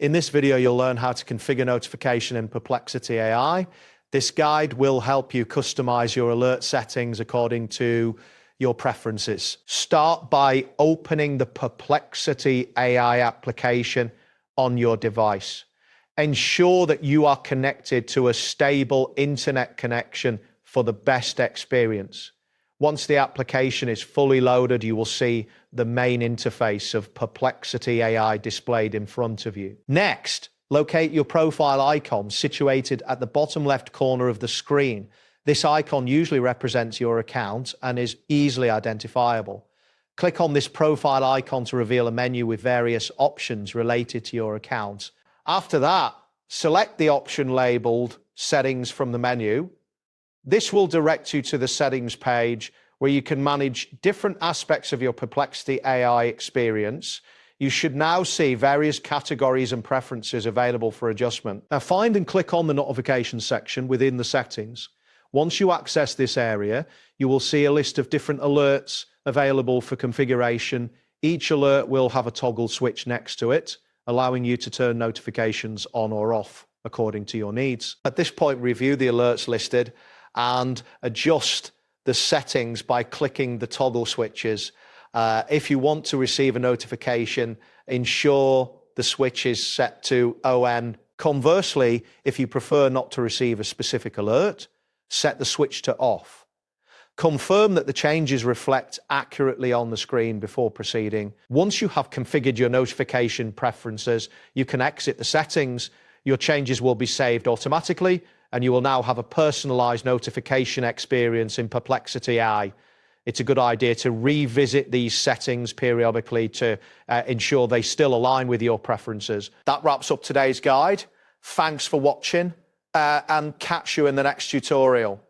In this video, you'll learn how to configure notification in Perplexity AI. This guide will help you customize your alert settings according to your preferences. Start by opening the Perplexity AI application on your device. Ensure that you are connected to a stable internet connection for the best experience. Once the application is fully loaded, you will see the main interface of Perplexity AI displayed in front of you. Next, locate your profile icon situated at the bottom left corner of the screen. This icon usually represents your account and is easily identifiable. Click on this profile icon to reveal a menu with various options related to your account. After that, select the option labeled Settings from the menu. This will direct you to the settings page where you can manage different aspects of your Perplexity AI experience. You should now see various categories and preferences available for adjustment. Now find and click on the notifications section within the settings. Once you access this area, you will see a list of different alerts available for configuration. Each alert will have a toggle switch next to it, allowing you to turn notifications on or off according to your needs. At this point, review the alerts listed and adjust the settings by clicking the toggle switches. If you want to receive a notification, ensure the switch is set to ON. Conversely, if you prefer not to receive a specific alert, set the switch to off. Confirm that the changes reflect accurately on the screen before proceeding. Once you have configured your notification preferences, you can exit the settings. Your changes will be saved automatically, and you will now have a personalized notification experience in Perplexity AI. It's a good idea to revisit these settings periodically to ensure they still align with your preferences. That wraps up today's guide. Thanks for watching and catch you in the next tutorial.